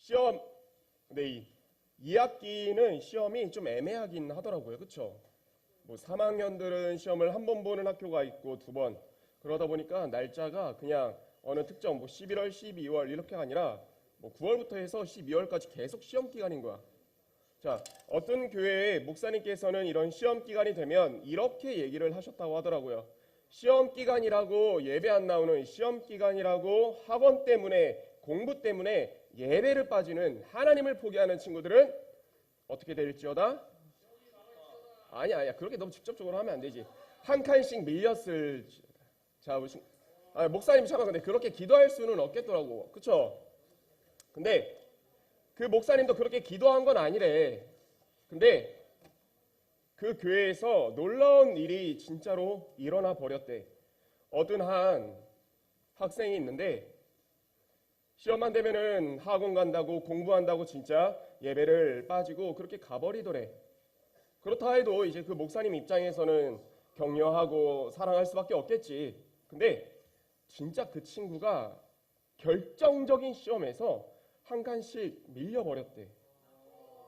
시험, 근데 이 2학기는 시험이 좀 애매하긴 하더라고요. 그쵸? 뭐 3학년들은 시험을 한 번 보는 학교가 있고 두 번. 그러다 보니까 날짜가 그냥 어느 특정 뭐 11월, 12월 이렇게가 아니라 뭐 9월부터 해서 12월까지 계속 시험 기간인 거야. 자, 어떤 교회의 목사님께서는 이런 시험 기간이 되면 이렇게 얘기를 하셨다고 하더라고요. 시험 기간이라고 예배 안 나오는, 시험 기간이라고 학원 때문에, 공부 때문에 예배를 빠지는, 하나님을 포기하는 친구들은 어떻게 될지어다? 아니야. 그렇게 너무 직접적으로 하면 안 되지. 한 칸씩 밀렸을. 자, 목사님 잠깐, 근데 그렇게 기도할 수는 없겠더라고. 그쵸? 근데 그 목사님도 그렇게 기도한 건 아니래. 근데 그 교회에서 놀라운 일이 진짜로 일어나 버렸대. 어떤 한 학생이 있는데 시험만 되면은 학원 간다고 공부한다고 진짜 예배를 빠지고 그렇게 가버리더래. 그렇다 해도 이제 그 목사님 입장에서는 격려하고 사랑할 수밖에 없겠지. 근데 진짜 그 친구가 결정적인 시험에서 한 칸씩 밀려버렸대.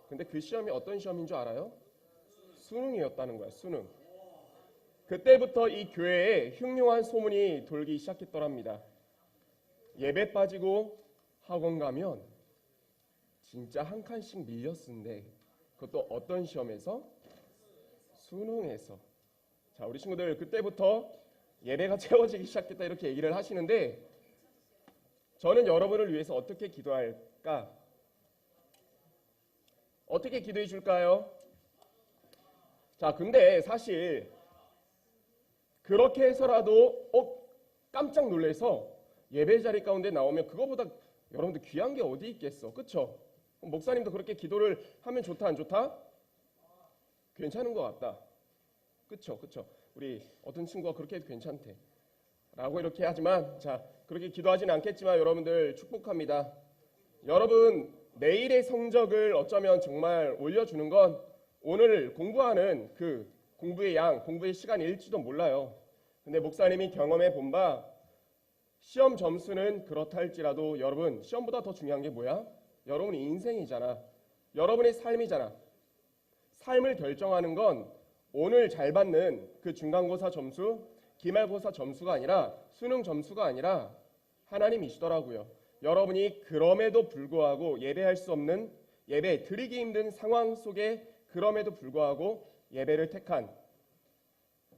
근데 그 시험이 어떤 시험인 줄 알아요? 수능이었다는 거야. 수능. 그때부터 이 교회에 흉흉한 소문이 돌기 시작했더랍니다. 예배 빠지고 학원 가면 진짜 한 칸씩 밀렸는데 그것도 어떤 시험에서? 수능에서. 자, 우리 친구들 그때부터 예배가 채워지기 시작했다 이렇게 얘기를 하시는데 저는 여러분을 위해서 어떻게 기도할까? 어떻게 기도해 줄까요? 자, 근데 사실 그렇게 해서라도 깜짝 놀래서 예배 자리 가운데 나오면 그거보다 여러분들 귀한 게 어디 있겠어? 그쵸? 목사님도 그렇게 기도를 하면 좋다 안 좋다? 괜찮은 것 같다. 그쵸? 우리 어떤 친구가 그렇게 해도 괜찮대. 라고 이렇게 하지만 자, 그렇게 기도하지는 않겠지만 여러분들 축복합니다. 여러분 내일의 성적을 어쩌면 정말 올려주는 건 오늘 공부하는 그 공부의 양, 공부의 시간일지도 몰라요. 근데 목사님이 경험해 본 바 시험 점수는 그렇다 할지라도 여러분 시험보다 더 중요한 게 뭐야? 여러분의 인생이잖아. 여러분의 삶이잖아. 삶을 결정하는 건 오늘 잘 받는 그 중간고사 점수, 기말고사 점수가 아니라 수능 점수가 아니라 하나님이시더라고요. 여러분이 그럼에도 불구하고 예배할 수 없는, 예배 드리기 힘든 상황 속에 그럼에도 불구하고 예배를 택한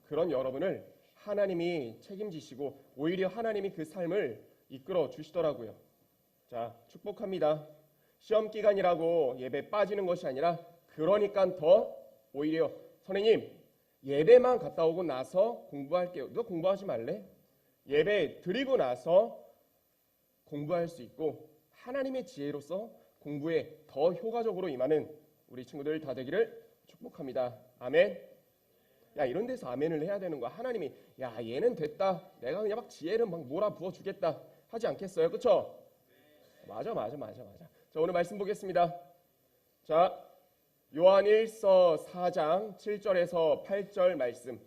그런 여러분을 하나님이 책임지시고 오히려 하나님이 그 삶을 이끌어 주시더라고요. 자, 축복합니다. 시험 기간이라고 예배 빠지는 것이 아니라 그러니까 더 오히려 선생님 예배만 갔다 오고 나서 공부할게요. 너 공부하지 말래? 예배 드리고 나서 공부할 수 있고 하나님의 지혜로서 공부에 더 효과적으로 임하는 우리 친구들 다 되기를 축복합니다. 아멘. 야, 이런 데서 아멘을 해야 되는 거야. 하나님이 야, 얘는 됐다. 내가 그냥 막 지혜를 막 몰아부어 주겠다 하지 않겠어요? 그렇죠? 맞아. 자, 오늘 말씀 보겠습니다. 자, 요한일서 4장 7절에서 8절 말씀.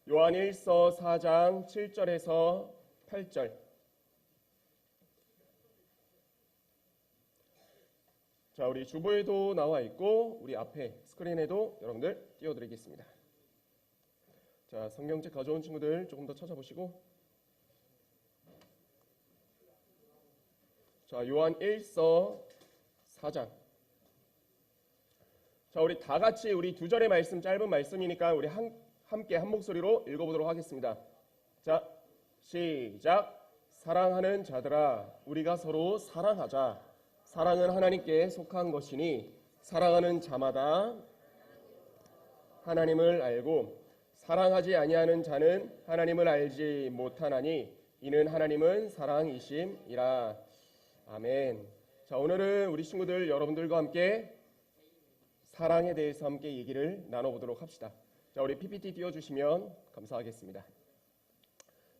요한일서 4장 7절에서 8절. 자, 우리 주보에도 나와 있고 우리 앞에 스크린에도 여러분들 띄워드리겠습니다. 자, 성경책 가져온 친구들 조금 더 찾아보시고. 자, 요한일서 4장. 자, 우리 다 같이 우리 두 절의 말씀, 짧은 말씀이니까 우리 함께 한 목소리로 읽어보도록 하겠습니다. 자, 시작. 사랑하는 자들아, 우리가 서로 사랑하자. 사랑은 하나님께 속한 것이니 사랑하는 자마다 하나님을 알고 사랑하지 아니하는 자는 하나님을 알지 못하나니 이는 하나님은 사랑이심이라. 아멘. 자, 오늘은 우리 친구들 여러분들과 함께 사랑에 대해서 함께 얘기를 나눠보도록 합시다. 자, 우리 PPT 띄워주시면 감사하겠습니다.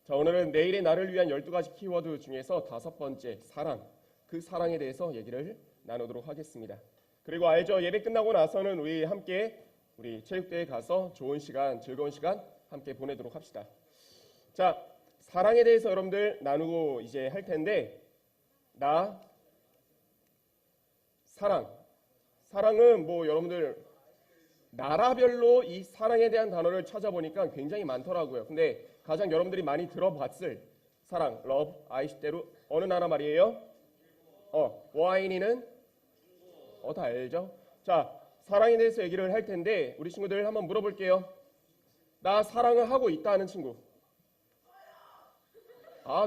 자, 오늘은 내일의 나를 위한 12가지 키워드 중에서 5번째 사랑, 그 사랑에 대해서 얘기를 나누도록 하겠습니다. 그리고 알죠? 예배 끝나고 나서는 우리 함께 우리 체육대회에 가서 좋은 시간, 즐거운 시간 함께 보내도록 합시다. 자, 사랑에 대해서 여러분들 나누고 이제 할 텐데 나 사랑은 뭐 여러분들 나라별로 이 사랑에 대한 단어를 찾아보니까 굉장히 많더라고요. 근데 가장 여러분들이 많이 들어봤을 사랑, love, 아이시테루 어느 나라 말이에요? 와인이는 다 알죠? 자, 사랑에 대해서 얘기를 할 텐데 우리 친구들 한번 물어볼게요. 나 사랑을 하고 있다 하는 친구.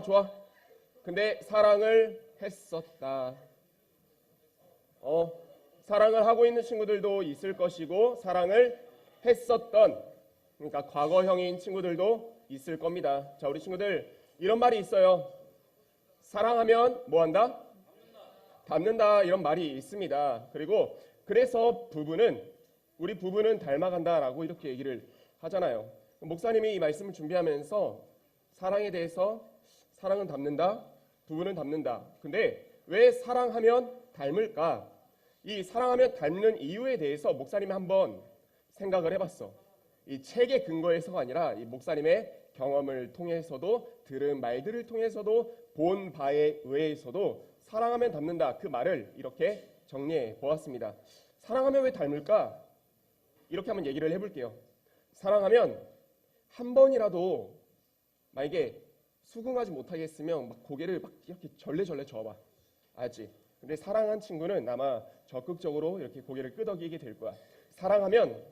좋아. 근데 사랑을 했었다. 사랑을 하고 있는 친구들도 있을 것이고 사랑을 했었던, 그러니까 과거형인 친구들도 있을 겁니다. 자, 우리 친구들 이런 말이 있어요. 사랑하면 뭐 한다? 닮는다. 이런 말이 있습니다. 그리고 그래서 우리 부부는 닮아간다라고 이렇게 얘기를 하잖아요. 목사님이 이 말씀을 준비하면서 사랑에 대해서 사랑은 닮는다, 부부는 닮는다. 근데 왜 사랑하면 닮을까? 이 사랑하면 닮는 이유에 대해서 목사님이 한번 생각을 해봤어. 이 책의 근거에서가 아니라 이 목사님의 경험을 통해서도 들은 말들을 통해서도 본 바에 의해서도 사랑하면 닮는다 그 말을 이렇게 정리해 보았습니다. 사랑하면 왜 닮을까? 이렇게 한번 얘기를 해볼게요. 사랑하면 한 번이라도 만약에 수긍하지 못하겠으면 막 고개를 막 이렇게 절레절레 저어봐. 알지? 근데 사랑한 친구는 아마 적극적으로 이렇게 고개를 끄덕이게 될 거야. 사랑하면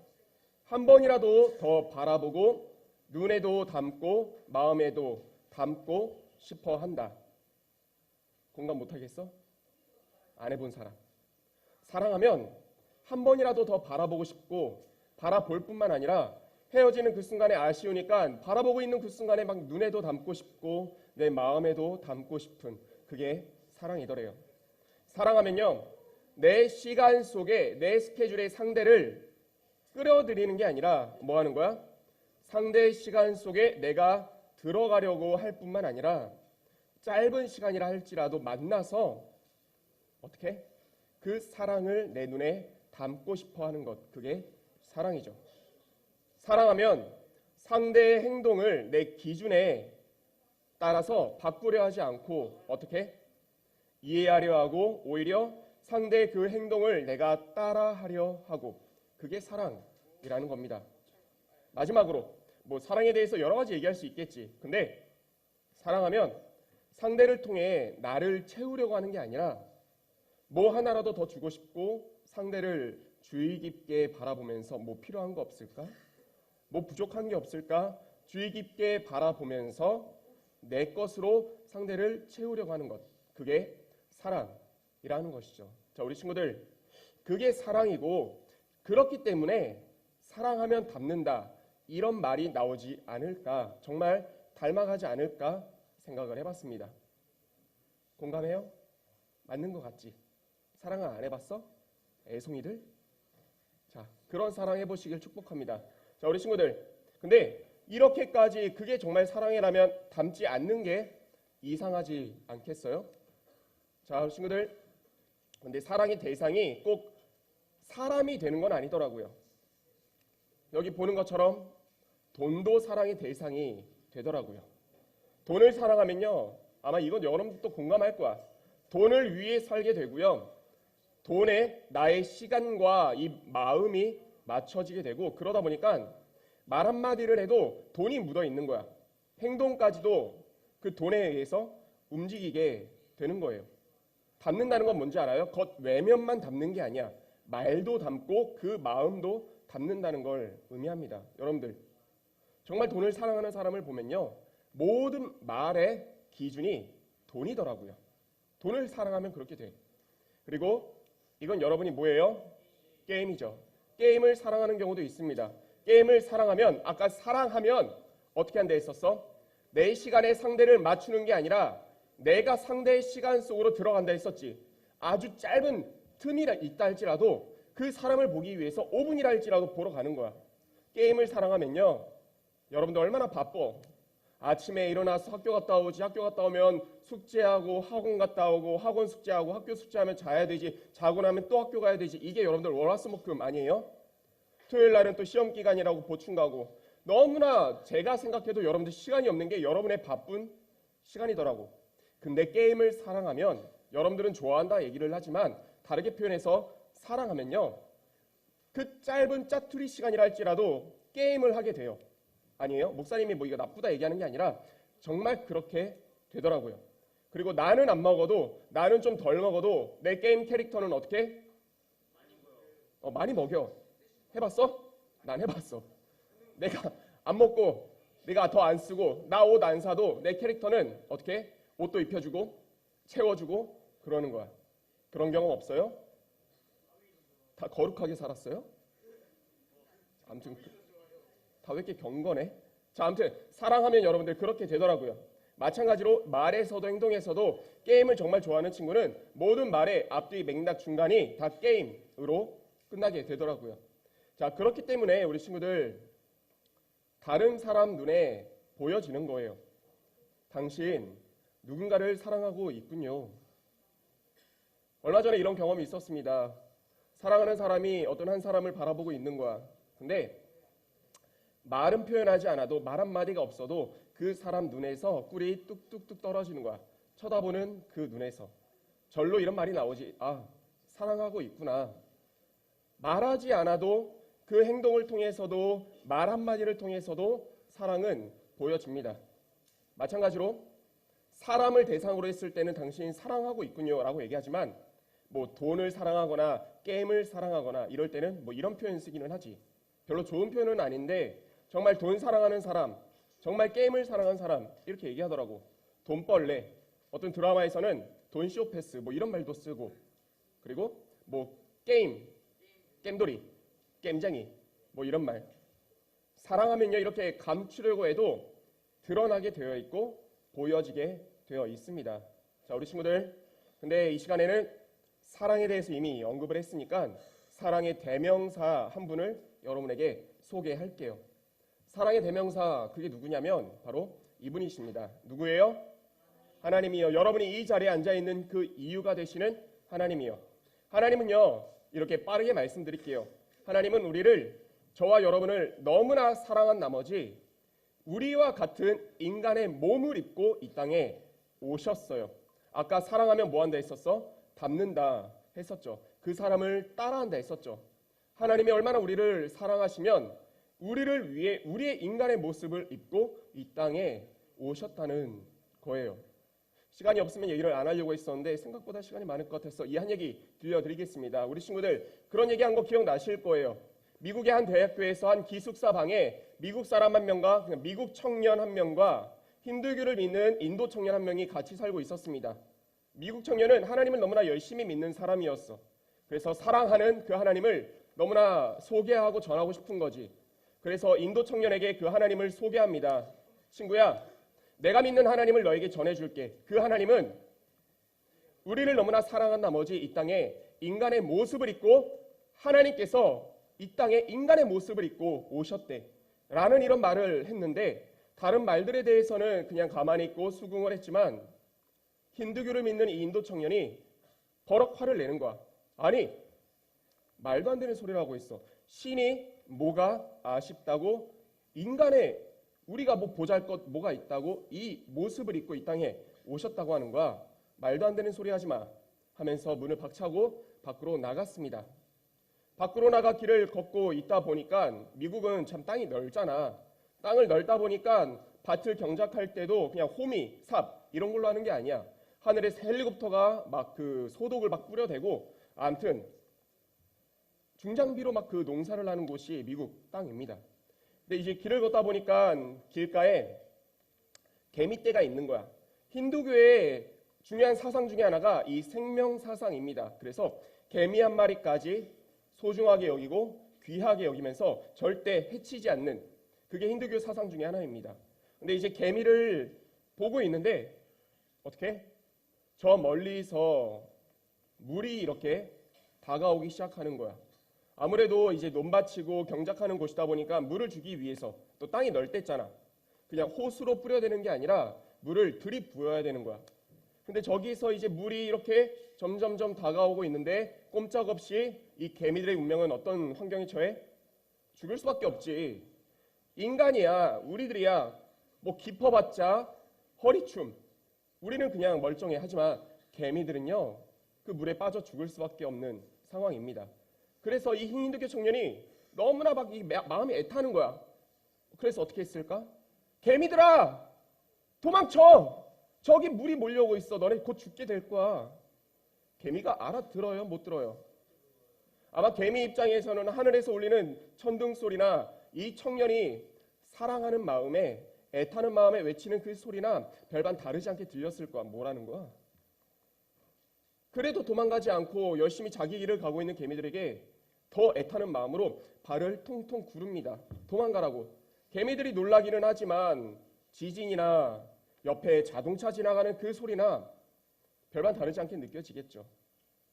한 번이라도 더 바라보고 눈에도 담고 마음에도 담고 싶어 한다. 공감 못하겠어? 안 해본 사람. 사랑하면 한 번이라도 더 바라보고 싶고 바라볼 뿐만 아니라 헤어지는 그 순간에 아쉬우니까 바라보고 있는 그 순간에 막 눈에도 담고 싶고 내 마음에도 담고 싶은 그게 사랑이더래요. 사랑하면요, 내 시간 속에 내 스케줄의 상대를 끌어들이는 게 아니라 뭐 하는 거야? 상대의 시간 속에 내가 들어가려고 할 뿐만 아니라 짧은 시간이라 할지라도 만나서 어떻게? 그 사랑을 내 눈에 담고 싶어 하는 것, 그게 사랑이죠. 사랑하면 상대의 행동을 내 기준에 따라서 바꾸려 하지 않고 어떻게? 이해하려 하고 오히려 상대의 그 행동을 내가 따라하려 하고, 그게 사랑이라는 겁니다. 마지막으로 뭐 사랑에 대해서 여러 가지 얘기할 수 있겠지. 근데 사랑하면 상대를 통해 나를 채우려고 하는 게 아니라 뭐 하나라도 더 주고 싶고 상대를 주의 깊게 바라보면서 뭐 필요한 거 없을까? 뭐 부족한 게 없을까? 주의 깊게 바라보면서 내 것으로 상대를 채우려고 하는 것, 그게 사랑이라는 것이죠. 자, 우리 친구들, 그게 사랑이고 그렇기 때문에 사랑하면 닮는다 이런 말이 나오지 않을까, 정말 닮아가지 않을까 생각을 해봤습니다. 공감해요? 맞는 것 같지? 사랑을 안 해봤어? 애송이들? 자, 그런 사랑 해보시길 축복합니다. 자, 우리 친구들, 근데 이렇게까지 그게 정말 사랑이라면 닮지 않는 게 이상하지 않겠어요? 자, 우리 친구들, 근데 사랑의 대상이 꼭 사람이 되는 건 아니더라고요. 여기 보는 것처럼 돈도 사랑의 대상이 되더라고요. 돈을 사랑하면요, 아마 이건 여러분도 공감할 거야. 돈을 위해 살게 되고요, 돈에 나의 시간과 이 마음이 맞춰지게 되고, 그러다 보니까 말 한마디를 해도 돈이 묻어 있는 거야. 행동까지도 그 돈에 의해서 움직이게 되는 거예요. 담는다는 건 뭔지 알아요? 겉 외면만 담는 게 아니야. 말도 담고 그 마음도 담는다는 걸 의미합니다. 여러분들, 정말 돈을 사랑하는 사람을 보면요, 모든 말의 기준이 돈이더라고요. 돈을 사랑하면 그렇게 돼. 그리고 이건 여러분이 뭐예요? 게임이죠. 게임을 사랑하는 경우도 있습니다. 게임을 사랑하면, 아까 사랑하면 어떻게 한다 했었어? 내 시간에 상대를 맞추는 게 아니라 내가 상대의 시간 속으로 들어간다 했었지. 아주 짧은 틈이 있다 할지라도 그 사람을 보기 위해서 5분이라 할지라도 보러 가는 거야. 게임을 사랑하면요, 여러분들 얼마나 바빠. 아침에 일어나서 학교 갔다 오지, 학교 갔다 오면 숙제하고 학원 갔다 오고 학원 숙제하고 학교 숙제하면 자야 되지, 자고 나면 또 학교 가야 되지. 이게 여러분들 월화수목금 아니에요? 토요일 날은 또 시험 기간이라고 보충 가고, 너무나 제가 생각해도 여러분들 시간이 없는 게 여러분의 바쁜 시간이더라고. 근데 게임을 사랑하면 여러분들은 좋아한다 얘기를 하지만 다르게 표현해서 사랑하면요. 그 짧은 짜투리 시간이라 할지라도 게임을 하게 돼요. 아니에요? 목사님이 뭐 이거 나쁘다 얘기하는 게 아니라 정말 그렇게 되더라고요. 그리고 나는 안 먹어도 나는 좀 덜 먹어도 내 게임 캐릭터는 어떻게? 많이 먹여. 해봤어? 난 해봤어. 내가 안 먹고 내가 더 안 쓰고 나 옷 안 사도 내 캐릭터는 어떻게? 옷도 입혀주고 채워주고 그러는 거야. 그런 경험 없어요? 다 거룩하게 살았어요? 아무튼 다 왜 이렇게 경건해? 자, 아무튼 사랑하면 여러분들 그렇게 되더라고요. 마찬가지로 말에서도 행동에서도 게임을 정말 좋아하는 친구는 모든 말의 앞뒤 맥락 중간이 다 게임으로 끝나게 되더라고요. 자, 그렇기 때문에 우리 친구들 다른 사람 눈에 보여지는 거예요. 당신 누군가를 사랑하고 있군요. 얼마 전에 이런 경험이 있었습니다. 사랑하는 사람이 어떤 한 사람을 바라보고 있는 거야. 근데 말은 표현하지 않아도 말 한마디가 없어도 그 사람 눈에서 꿀이 뚝뚝뚝 떨어지는 거야. 쳐다보는 그 눈에서. 절로 이런 말이 나오지. 아, 사랑하고 있구나. 말하지 않아도 그 행동을 통해서도 말 한마디를 통해서도 사랑은 보여집니다. 마찬가지로 사람을 대상으로 했을 때는 당신이 사랑하고 있군요 라고 얘기하지만 뭐 돈을 사랑하거나 게임을 사랑하거나 이럴 때는 뭐 이런 표현 쓰기는 하지. 별로 좋은 표현은 아닌데 정말 돈 사랑하는 사람, 정말 게임을 사랑하는 사람 이렇게 얘기하더라고. 돈벌레, 어떤 드라마에서는 돈쇼패스 뭐 이런 말도 쓰고 그리고 뭐 겜돌이, 겜쟁이 뭐 이런 말. 사랑하면요 이렇게 감추려고 해도 드러나게 되어 있고 보여지게 되어 있습니다. 자, 우리 친구들 근데 이 시간에는 사랑에 대해서 이미 언급을 했으니까 사랑의 대명사 한 분을 여러분에게 소개할게요. 사랑의 대명사 그게 누구냐면 바로 이분이십니다. 누구예요? 하나님이요. 여러분이 이 자리에 앉아있는 그 이유가 되시는 하나님이요. 하나님은요 이렇게 빠르게 말씀드릴게요. 하나님은 우리를 저와 여러분을 너무나 사랑한 나머지 우리와 같은 인간의 몸을 입고 이 땅에 오셨어요. 아까 사랑하면 뭐 한다 했었어? 닮는다 했었죠. 그 사람을 따라한다 했었죠. 하나님이 얼마나 우리를 사랑하시면 우리를 위해 우리의 인간의 모습을 입고 이 땅에 오셨다는 거예요. 시간이 없으면 얘기를 안 하려고 했었는데 생각보다 시간이 많을 것 같아서 이 한 얘기 들려드리겠습니다. 우리 친구들 그런 얘기한 거 기억나실 거예요. 미국의 한 대학교에서 한 기숙사 방에 미국 사람 한 명과 미국 청년 한 명과 힌두교를 믿는 인도 청년 한 명이 같이 살고 있었습니다. 미국 청년은 하나님을 너무나 열심히 믿는 사람이었어. 그래서 사랑하는 그 하나님을 너무나 소개하고 전하고 싶은 거지. 그래서 인도 청년에게 그 하나님을 소개합니다. 친구야, 내가 믿는 하나님을 너에게 전해줄게. 그 하나님은 우리를 너무나 사랑한 나머지 이 땅에 인간의 모습을 입고 하나님께서 이 땅에 인간의 모습을 입고 오셨대. 라는 이런 말을 했는데 다른 말들에 대해서는 그냥 가만히 있고 수긍을 했지만 힌두교를 믿는 이 인도 청년이 버럭 화를 내는 거야. 아니, 말도 안 되는 소리를 하고 있어. 신이 뭐가 아쉽다고 인간의 우리가 뭐 보잘것 뭐가 있다고 이 모습을 입고 이 땅에 오셨다고 하는 거야. 말도 안 되는 소리 하지 마 하면서 문을 박차고 밖으로 나갔습니다. 밖으로 나가 길을 걷고 있다 보니까 미국은 참 땅이 넓잖아. 땅을 넓다 보니까 밭을 경작할 때도 그냥 호미, 삽 이런 걸로 하는 게 아니야. 하늘에서 헬리콥터가 막 그 소독을 막 뿌려대고 아무튼 중장비로 막 그 농사를 하는 곳이 미국 땅입니다. 근데 이제 길을 걷다 보니까 길가에 개미떼가 있는 거야. 힌두교의 중요한 사상 중에 하나가 이 생명 사상입니다. 그래서 개미 한 마리까지 소중하게 여기고 귀하게 여기면서 절대 해치지 않는 그게 힌두교 사상 중에 하나입니다. 근데 이제 개미를 보고 있는데 어떻게? 저 멀리서 물이 이렇게 다가오기 시작하는 거야. 아무래도 이제 논밭이고 경작하는 곳이다 보니까 물을 주기 위해서 또 땅이 넓댔잖아. 그냥 호수로 뿌려대는 게 아니라 물을 들이부어야 되는 거야. 근데 저기서 이제 물이 이렇게 점점점 다가오고 있는데 꼼짝없이 이 개미들의 운명은 어떤 환경에 처해? 죽을 수밖에 없지. 인간이야, 우리들이야 뭐 깊어봤자 허리춤. 우리는 그냥 멀쩡해. 하지만 개미들은요, 그 물에 빠져 죽을 수밖에 없는 상황입니다. 그래서 이 힌두교 청년이 너무나 막 마음이 애타는 거야. 그래서 어떻게 했을까? 개미들아, 도망쳐! 저기 물이 몰려오고 있어. 너네 곧 죽게 될 거야. 개미가 알아들어요? 못 들어요? 아마 개미 입장에서는 하늘에서 울리는 천둥 소리나 이 청년이 사랑하는 마음에, 애타는 마음에 외치는 그 소리나 별반 다르지 않게 들렸을 거야. 뭐라는 거야? 그래도 도망가지 않고 열심히 자기 길을 가고 있는 개미들에게 더 애타는 마음으로 발을 통통 구릅니다. 도망가라고. 개미들이 놀라기는 하지만 지진이나 옆에 자동차 지나가는 그 소리나 별반 다르지 않게 느껴지겠죠.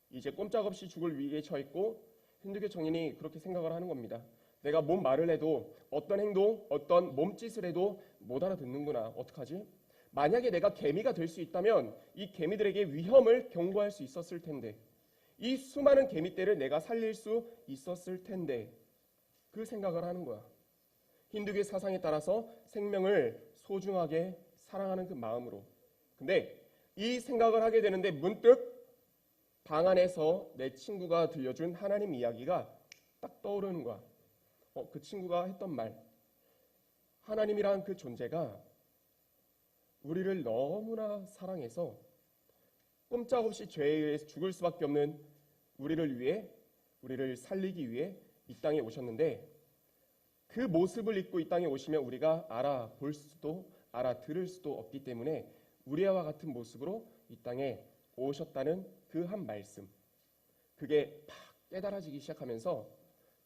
이제 꼼짝없이 죽을 위기에 처했고 힌두교 청년이 그렇게 생각을 하는 겁니다. 내가 뭔 말을 해도 어떤 행동, 어떤 몸짓을 해도 못 알아듣는구나. 어떡하지? 만약에 내가 개미가 될 수 있다면 이 개미들에게 위험을 경고할 수 있었을 텐데, 이 수많은 개미떼를 내가 살릴 수 있었을 텐데, 그 생각을 하는 거야. 힌두교의 사상에 따라서 생명을 소중하게 사랑하는 그 마음으로. 근데 이 생각을 하게 되는데 문득 방 안에서 내 친구가 들려준 하나님 이야기가 딱 떠오르는 거야. 그 친구가 했던 말. 하나님이란 그 존재가 우리를 너무나 사랑해서 꼼짝없이 죄에 의해 죽을 수밖에 없는 우리를 위해, 우리를 살리기 위해 이 땅에 오셨는데, 그 모습을 입고 이 땅에 오시면 우리가 알아볼 수도 알아들을 수도 없기 때문에 우리와 같은 모습으로 이 땅에 오셨다는 그 한 말씀, 그게 팍 깨달아지기 시작하면서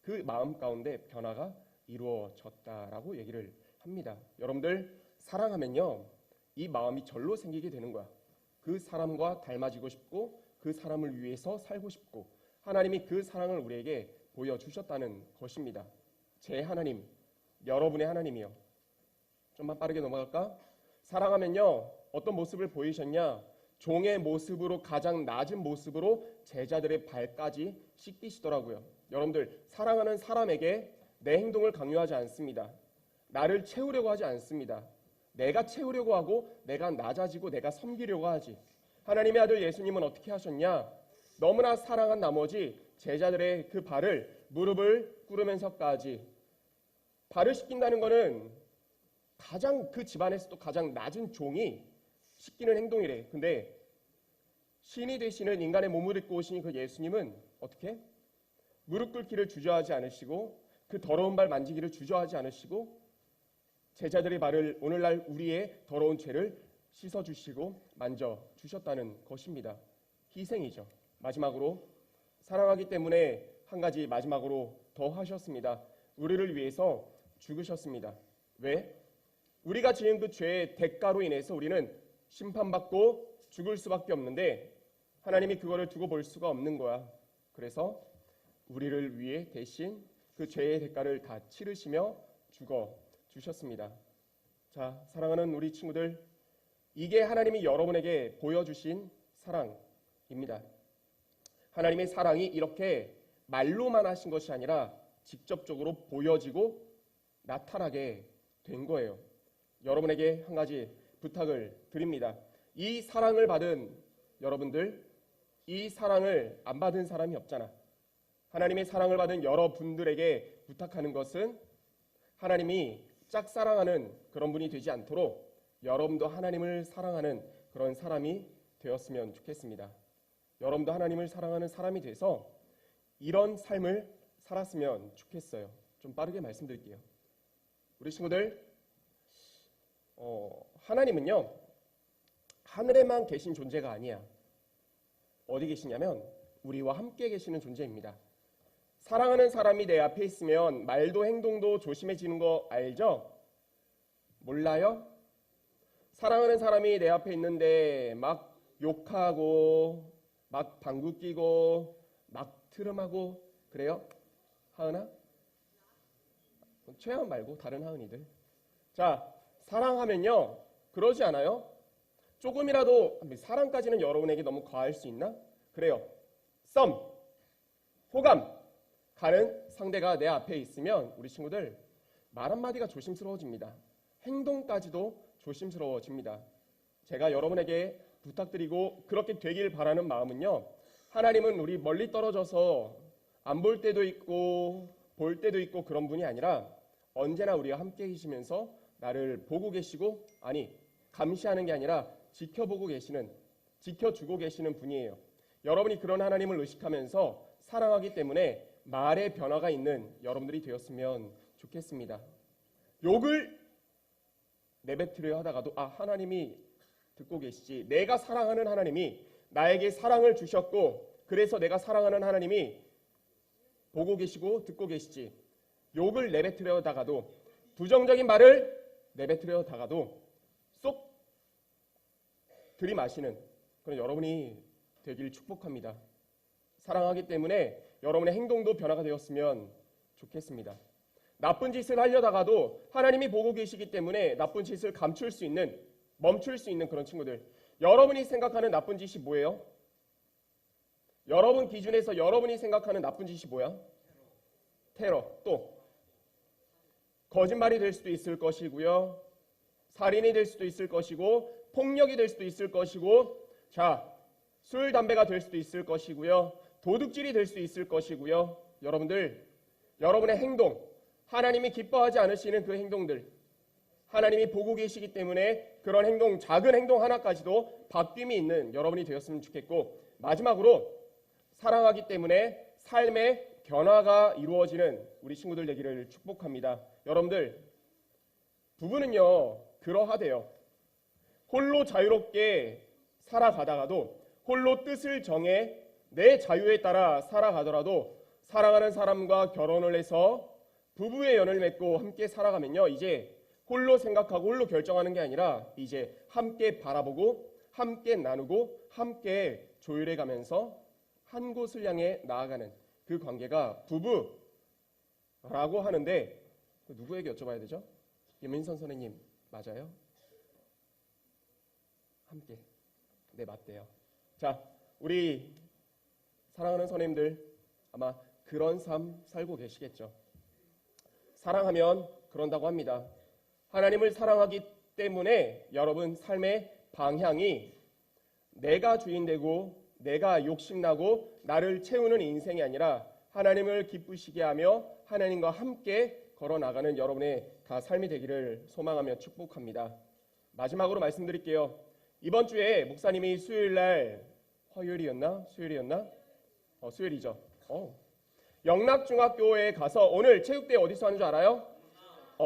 그 마음 가운데 변화가 이루어졌다라고 얘기를 합니다. 여러분들, 사랑하면요, 이 마음이 절로 생기게 되는 거야. 그 사람과 닮아지고 싶고 그 사람을 위해서 살고 싶고 하나님이 그 사랑을 우리에게 보여주셨다는 것입니다. 제 하나님, 여러분의 하나님이요. 좀만 빠르게 넘어갈까? 사랑하면요, 어떤 모습을 보이셨냐? 종의 모습으로, 가장 낮은 모습으로 제자들의 발까지 씻기시더라고요. 여러분들, 사랑하는 사람에게 내 행동을 강요하지 않습니다. 나를 채우려고 하지 않습니다. 내가 채우려고 하고 내가 낮아지고 내가 섬기려고 하지. 하나님의 아들 예수님은 어떻게 하셨냐? 너무나 사랑한 나머지 제자들의 그 발을, 무릎을 꿇으면서까지, 발을 씻긴다는 것은 가장, 그 집안에서도 가장 낮은 종이 씻기는 행동이래. 근데 신이 되시는 인간의 몸을 입고 오신 그 예수님은 어떻게? 무릎 꿇기를 주저하지 않으시고 그 더러운 발 만지기를 주저하지 않으시고 제자들의 발을, 오늘날 우리의 더러운 죄를 씻어주시고 만져주셨다는 것입니다. 희생이죠. 마지막으로, 사랑하기 때문에 한 가지 마지막으로 더 하셨습니다. 우리를 위해서 죽으셨습니다. 왜? 우리가 지은 그 죄의 대가로 인해서 우리는 심판받고 죽을 수밖에 없는데 하나님이 그거를 두고 볼 수가 없는 거야. 그래서 우리를 위해 대신 그 죄의 대가를 다 치르시며 죽어 주셨습니다. 자, 사랑하는 우리 친구들, 이게 하나님이 여러분에게 보여주신 사랑입니다. 하나님의 사랑이 이렇게 말로만 하신 것이 아니라 직접적으로 보여지고 나타나게 된 거예요. 여러분에게 한 가지 부탁을 드립니다. 이 사랑을 받은 여러분들, 이 사랑을 안 받은 사람이 없잖아. 하나님의 사랑을 받은 여러분들에게 부탁하는 것은 하나님이 짝사랑하는 그런 분이 되지 않도록 여러분도 하나님을 사랑하는 그런 사람이 되었으면 좋겠습니다. 여러분도 하나님을 사랑하는 사람이 돼서 이런 삶을 살았으면 좋겠어요. 좀 빠르게 말씀드릴게요. 우리 친구들, 하나님은요, 하늘에만 계신 존재가 아니야. 어디 계시냐면 우리와 함께 계시는 존재입니다. 사랑하는 사람이 내 앞에 있으면 말도 행동도 조심해지는 거 알죠? 몰라요? 사랑하는 사람이 내 앞에 있는데 막 욕하고 막 방구 끼고 막 트름하고 그래요? 하은아? 최하은 말고 다른 하은이들. 자, 사랑하면요, 그러지 않아요? 조금이라도, 사랑까지는 여러분에게 너무 과할 수 있나? 그래요. 썸, 호감 가는 상대가 내 앞에 있으면 우리 친구들 말 한마디가 조심스러워집니다. 행동까지도 조심스러워집니다. 제가 여러분에게 부탁드리고 그렇게 되길 바라는 마음은요. 하나님은 우리 멀리 떨어져서 안 볼 때도 있고 볼 때도 있고 그런 분이 아니라 언제나 우리와 함께 계시면서 나를 보고 계시고, 아니 감시하는 게 아니라 지켜보고 계시는, 지켜주고 계시는 분이에요. 여러분이 그런 하나님을 의식하면서 사랑하기 때문에 말의 변화가 있는 여러분들이 되었으면 좋겠습니다. 욕을 내뱉으려 하다가도 하나님이 듣고 계시지, 내가 사랑하는 하나님이 나에게 사랑을 주셨고 그래서 내가 사랑하는 하나님이 보고 계시고 듣고 계시지, 욕을 내뱉으려 하다가도, 부정적인 말을 내뱉으려 하다가도 쏙 들이마시는 그런 여러분이 되길 축복합니다. 사랑하기 때문에 여러분의 행동도 변화가 되었으면 좋겠습니다. 나쁜 짓을 하려다가도 하나님이 보고 계시기 때문에 나쁜 짓을 감출 수 있는, 멈출 수 있는 그런 친구들. 여러분이 생각하는 나쁜 짓이 뭐예요? 여러분 기준에서 여러분이 생각하는 나쁜 짓이 뭐야? 테러. 또 거짓말이 될 수도 있을 것이고요, 살인이 될 수도 있을 것이고, 폭력이 될 수도 있을 것이고, 자, 술, 담배가 될 수도 있을 것이고요, 도둑질이 될 수 있을 것이고요. 여러분들, 여러분의 행동, 하나님이 기뻐하지 않으시는 그 행동들, 하나님이 보고 계시기 때문에 그런 행동, 작은 행동 하나까지도 바뀜이 있는 여러분이 되었으면 좋겠고, 마지막으로 사랑하기 때문에 삶의 변화가 이루어지는 우리 친구들 되기를 축복합니다. 여러분들, 부부는요 그러하대요. 홀로 자유롭게 살아가다가도, 홀로 뜻을 정해 내 자유에 따라 살아가더라도 사랑하는 사람과 결혼을 해서 부부의 연을 맺고 함께 살아가면요, 이제 홀로 생각하고 홀로 결정하는 게 아니라 이제 함께 바라보고 함께 나누고 함께 조율해 가면서 한 곳을 향해 나아가는 그 관계가 부부라고 하는데, 누구에게 여쭤봐야 되죠? 유민선 선생님 맞아요? 함께. 네, 맞대요. 자, 우리 사랑하는 선생님들 아마 그런 삶 살고 계시겠죠. 사랑하면 그런다고 합니다. 하나님을 사랑하기 때문에 여러분 삶의 방향이 내가 주인 되고 내가 욕심나고 나를 채우는 인생이 아니라 하나님을 기쁘시게 하며 하나님과 함께 걸어나가는 여러분의 다 삶이 되기를 소망하며 축복합니다. 마지막으로 말씀드릴게요. 이번 주에 목사님이 수요일날, 화요일이었나? 수요일이었나? 수요일이죠. 영락중학교에 가서, 오늘 체육대회 어디서 하는 줄 알아요?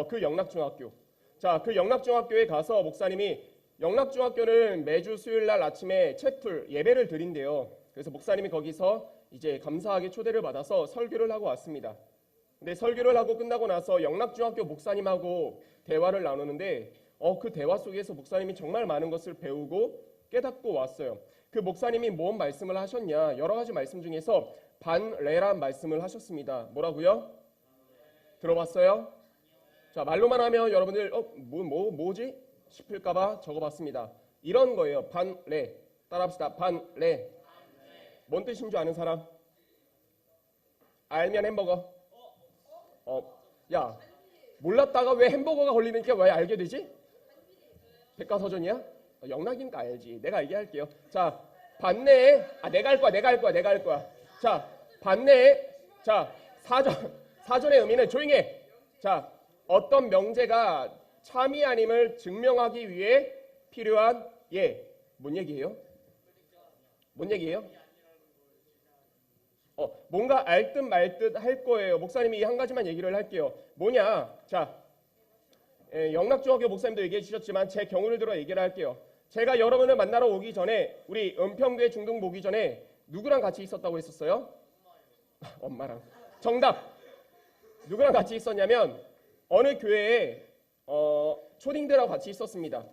그 영락중학교. 자, 그 영락중학교에 가서 목사님이, 영락중학교는 매주 수요일날 아침에 채플 예배를 드린대요. 그래서 목사님이 거기서 이제 감사하게 초대를 받아서 설교를 하고 왔습니다. 근데 설교를 하고 끝나고 나서 영락중학교 목사님하고 대화를 나누는데 그 대화 속에서 목사님이 정말 많은 것을 배우고 깨닫고 왔어요. 그 목사님이 뭔 말씀을 하셨냐, 여러 가지 말씀 중에서 반레란 말씀을 하셨습니다. 뭐라고요? 들어봤어요? 자, 말로만 하면 여러분들 뭐지? 싶을까봐 적어봤습니다. 이런 거예요. 반레. 따라합시다. 반레. 뭔 뜻인 줄 아는 사람? 알면 햄버거. 야, 몰랐다가 왜 햄버거가 걸리니까 왜 알게 되지? 백과사전이야? 영락이니까 알지. 내가 얘기할게요. 자, 반내에, 내가 할 거야. 자, 반내에, 자, 사전의 의미는, 조용히 해. 자, 어떤 명제가 참이 아님을 증명하기 위해 필요한 뭔 얘기예요? 뭔 얘기예요? 뭔가 알 듯 말 듯 할 거예요. 목사님이 한 가지만 얘기를 할게요. 뭐냐? 자, 영락중학교 목사님도 얘기해 주셨지만 제 경우를 들어 얘기를 할게요. 제가 여러분을 만나러 오기 전에, 우리 은평교회 중등부 오기 전에 누구랑 같이 있었다고 했었어요? 엄마랑. 정답. 누구랑 같이 있었냐면 어느 교회에 초딩들하고 같이 있었습니다.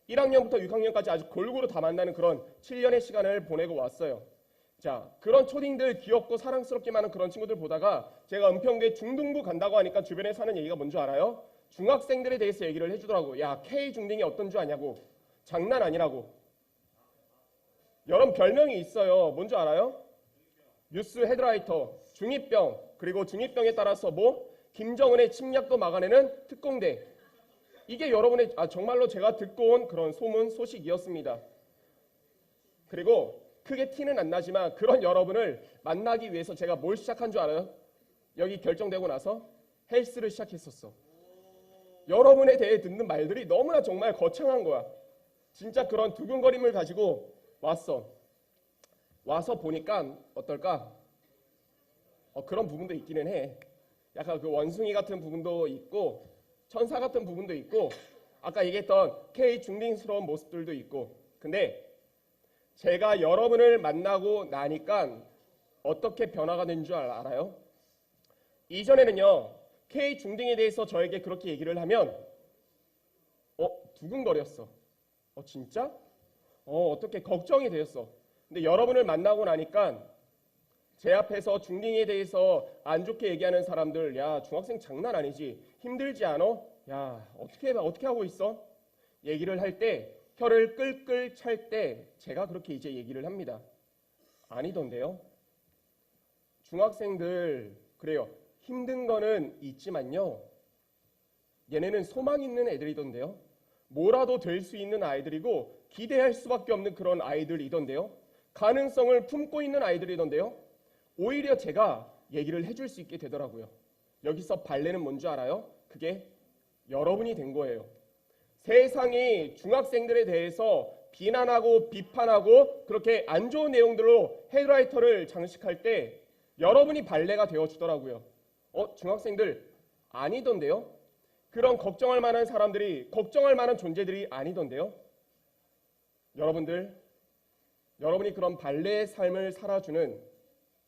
1학년부터 6학년까지 아주 골고루 다 만나는 그런 7년의 시간을 보내고 왔어요. 자, 그런 초딩들 귀엽고 사랑스럽게 많은 그런 친구들 보다가 제가 은평교회 중등부 간다고 하니까 주변에 사는 얘기가 뭔 줄 알아요? 중학생들에 대해서 얘기를 해주더라고. 야, K중딩이 어떤 줄 아냐고. 장난 아니라고. 여러분 별명이 있어요. 뭔 줄 알아요? 뉴스 헤드라이터, 중이병, 그리고 중이병에 따라서 김정은의 침략도 막아내는 특공대. 이게 여러분의 정말로 제가 듣고 온 그런 소문 소식이었습니다. 그리고 크게 티는 안 나지만 그런 여러분을 만나기 위해서 제가 뭘 시작한 줄 알아요? 여기 결정되고 나서 헬스를 시작했었어. 여러분에 대해 듣는 말들이 너무나 정말 거창한 거야. 진짜 그런 두근거림을 가지고 왔어. 와서 보니까 어떨까? 그런 부분도 있기는 해. 약간 그 원숭이 같은 부분도 있고 천사 같은 부분도 있고 아까 얘기했던 K 중딩스러운 모습들도 있고. 근데 제가 여러분을 만나고 나니까 어떻게 변화가 된 줄 알아요? 이전에는요, K 중딩에 대해서 저에게 그렇게 얘기를 하면 두근거렸어. 진짜? 어떻게 걱정이 되었어. 근데 여러분을 만나고 나니까 제 앞에서 중딩에 대해서 안 좋게 얘기하는 사람들, 야, 중학생 장난 아니지. 힘들지 않아? 야, 어떻게 하고 있어? 얘기를 할 때 혀를 끌끌 찰 때 제가 그렇게 이제 얘기를 합니다. 아니던데요. 중학생들 그래요. 힘든 거는 있지만요. 얘네는 소망 있는 애들이던데요. 뭐라도 될 수 있는 아이들이고 기대할 수밖에 없는 그런 아이들이던데요. 가능성을 품고 있는 아이들이던데요. 오히려 제가 얘기를 해줄 수 있게 되더라고요. 여기서 발레는 뭔지 알아요? 그게 여러분이 된 거예요. 세상이 중학생들에 대해서 비난하고 비판하고 그렇게 안 좋은 내용들로 헤드라이터를 장식할 때 여러분이 발레가 되어주더라고요. 중학생들 아니던데요? 그런 걱정할 만한 사람들이 걱정할 만한 존재들이 아니던데요? 여러분이 그런 발레의 삶을 살아주는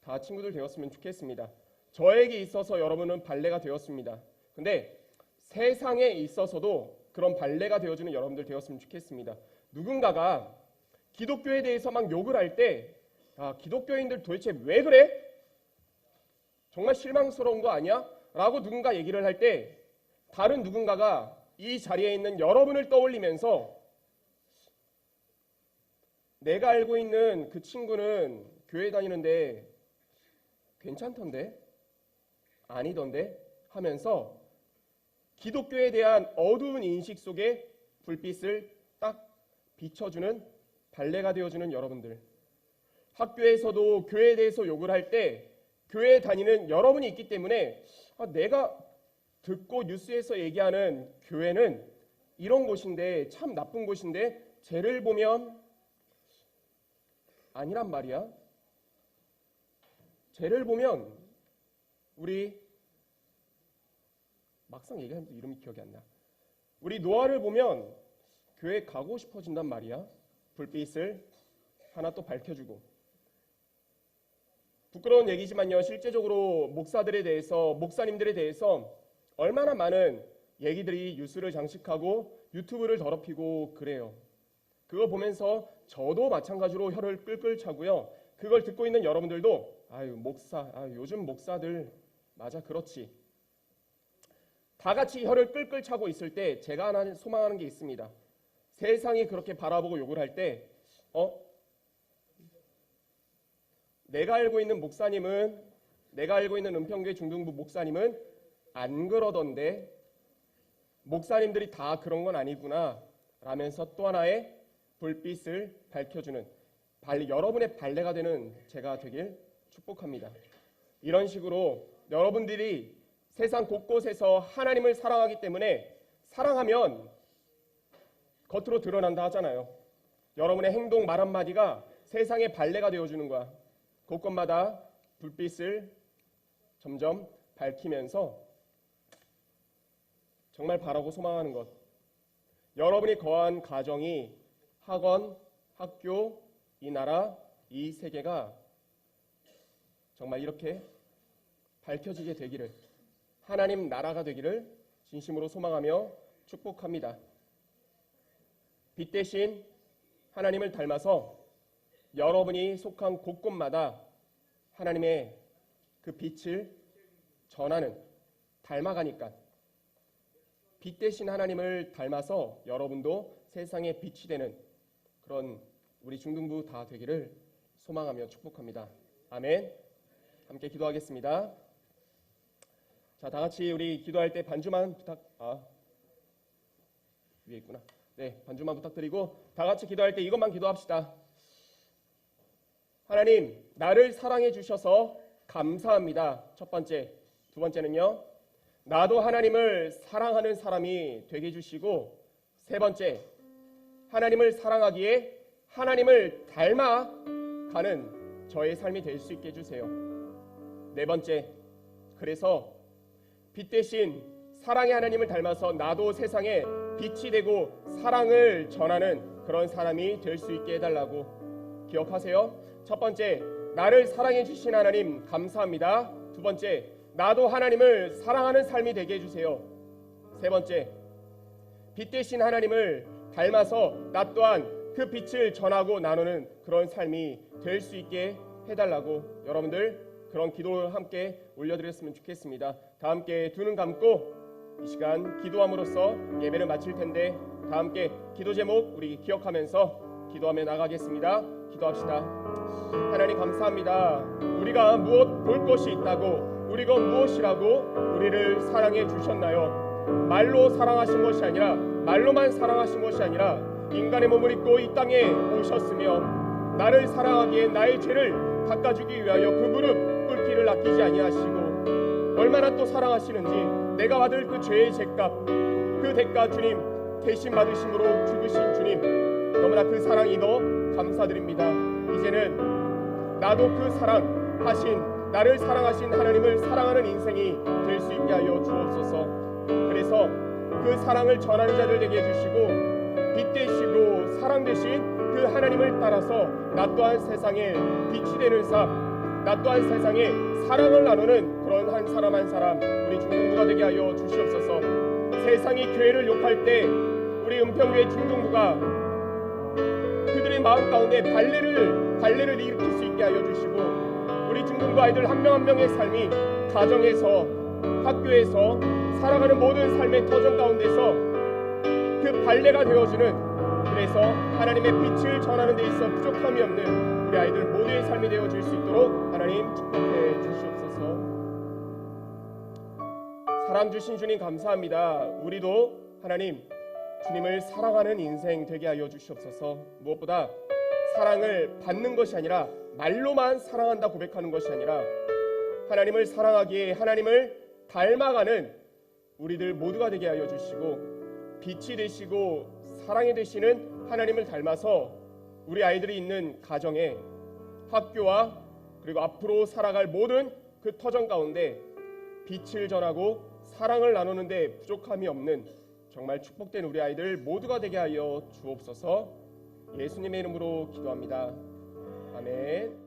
다 친구들 되었으면 좋겠습니다. 저에게 있어서 여러분은 발레가 되었습니다. 근데 세상에 있어서도 그런 발레가 되어주는 여러분들 되었으면 좋겠습니다. 누군가가 기독교에 대해서 막 욕을 할 때 기독교인들 도대체 왜 그래? 정말 실망스러운 거 아니야? 라고 누군가 얘기를 할 때 다른 누군가가 이 자리에 있는 여러분을 떠올리면서 내가 알고 있는 그 친구는 교회 다니는데 괜찮던데? 아니던데? 하면서 기독교에 대한 어두운 인식 속에 불빛을 딱 비춰주는 발레가 되어주는 여러분들. 학교에서도 교회에 대해서 욕을 할 때 교회에 다니는 여러분이 있기 때문에 내가 듣고 뉴스에서 얘기하는 교회는 이런 곳인데 참 나쁜 곳인데 쟤를 보면 아니란 말이야. 쟤를 보면 우리 막상 얘기하면서 이름이 기억이 안 나. 우리 노아를 보면 교회 가고 싶어진단 말이야. 불빛을 하나 또 밝혀주고. 부끄러운 얘기지만요. 실제적으로 목사들에 대해서 목사님들에 대해서 얼마나 많은 얘기들이 뉴스를 장식하고 유튜브를 더럽히고 그래요. 그거 보면서 저도 마찬가지로 혀를 끌끌 차고요. 그걸 듣고 있는 여러분들도 요즘 목사들 맞아 그렇지. 다 같이 혀를 끌끌 차고 있을 때 제가 하나 소망하는 게 있습니다. 세상이 그렇게 바라보고 욕을 할 때 내가 알고 있는 목사님은 내가 알고 있는 은평교회 중등부 목사님은 안 그러던데 목사님들이 다 그런 건 아니구나 라면서 또 하나의 불빛을 밝혀주는 여러분의 발레가 되는 제가 되길 축복합니다. 이런 식으로 여러분들이 세상 곳곳에서 하나님을 사랑하기 때문에 사랑하면 겉으로 드러난다 하잖아요. 여러분의 행동 말 한마디가 세상의 발레가 되어주는 거야. 곳곳마다 불빛을 점점 밝히면서 정말 바라고 소망하는 것. 여러분이 거한 가정이 학원, 학교, 이 나라, 이 세계가 정말 이렇게 밝혀지게 되기를 하나님 나라가 되기를 진심으로 소망하며 축복합니다. 빛 대신 하나님을 닮아서 여러분이 속한 곳곳마다 하나님의 그 빛을 전하는 닮아가니까 빛 대신 하나님을 닮아서 여러분도 세상에 빛이 되는 그런 우리 중등부 다 되기를 소망하며 축복합니다. 아멘. 함께 기도하겠습니다. 자, 다 같이 우리 기도할 때 반주만 위에 있구나. 네, 반주만 부탁드리고 다 같이 기도할 때 이것만 기도합시다. 하나님, 나를 사랑해 주셔서 감사합니다. 첫 번째. 두 번째는요, 나도 하나님을 사랑하는 사람이 되게 해주시고, 세 번째, 하나님을 사랑하기에 하나님을 닮아가는 저의 삶이 될 수 있게 해주세요. 네 번째, 그래서 빛 대신 사랑의 하나님을 닮아서 나도 세상에 빛이 되고 사랑을 전하는 그런 사람이 될 수 있게 해달라고. 기억하세요. 첫 번째, 나를 사랑해 주신 하나님 감사합니다. 두 번째, 나도 하나님을 사랑하는 삶이 되게 해주세요. 세 번째, 빛 대신 하나님을 닮아서 나 또한 그 빛을 전하고 나누는 그런 삶이 될 수 있게 해달라고. 여러분들 그런 기도를 함께 올려드렸으면 좋겠습니다. 다 함께 두 눈 감고 이 시간 기도함으로써 예배를 마칠 텐데, 다 함께 기도 제목 우리 기억하면서 기도하며 나가겠습니다. 기도합시다. 하나님 감사합니다. 우리가 무엇 볼 것이 있다고, 우리가 무엇이라고 우리를 사랑해 주셨나요? 말로 사랑하신 것이 아니라, 말로만 사랑하신 것이 아니라 인간의 몸을 입고 이 땅에 오셨으며 나를 사랑하기에 나의 죄를 닦아주기 위하여 그 무릎 꿇기를 아끼지 아니하시고, 얼마나 또 사랑하시는지 내가 받을 그 죄의 죄값, 그 대가 주님 대신 받으심으로 죽으신 주님, 너무나 그 사랑이 더 감사드립니다. 이제는 나도 그 사랑하신, 나를 사랑하신 하나님을 사랑하는 인생이 될 수 있게 하여 주옵소서. 그래서 그 사랑을 전하는 자들 되게 해주시고, 빛 되시고 사랑 되신 그 하나님을 따라서 나 또한 세상에 빛이 되는 삶, 나 또한 세상에 사랑을 나누는 그런 한 사람 한 사람 우리 중동부가 되게 하여 주시옵소서. 세상이 교회를 욕할 때 우리 은평교회 중동부가 그들의 마음 가운데 발레를 일으킬 수 있게 하여 주시고, 우리 중동부 아이들 한 명 한 명의 삶이 가정에서, 학교에서 살아가는 모든 삶의 터전 가운데서 그 발레가 되어주는, 그래서 하나님의 빛을 전하는 데 있어 부족함이 없는 우리 아이들 모두의 삶이 되어질 수 있도록 하나님 축복해 주시옵소서. 사랑 주신 주님 감사합니다. 우리도 하나님 주님을 사랑하는 인생 되게 하여 주시옵소서. 무엇보다 사랑을 받는 것이 아니라, 말로만 사랑한다 고백하는 것이 아니라, 하나님을 사랑하기에 하나님을 닮아가는 우리들 모두가 되게 하여 주시고, 빛이 되시고 사랑이 되시는 하나님을 닮아서 우리 아이들이 있는 가정에, 학교와 그리고 앞으로 살아갈 모든 그 터전 가운데 빛을 전하고 사랑을 나누는데 부족함이 없는 정말 축복된 우리 아이들 모두가 되게 하여 주옵소서. 예수님의 이름으로 기도합니다. 아멘.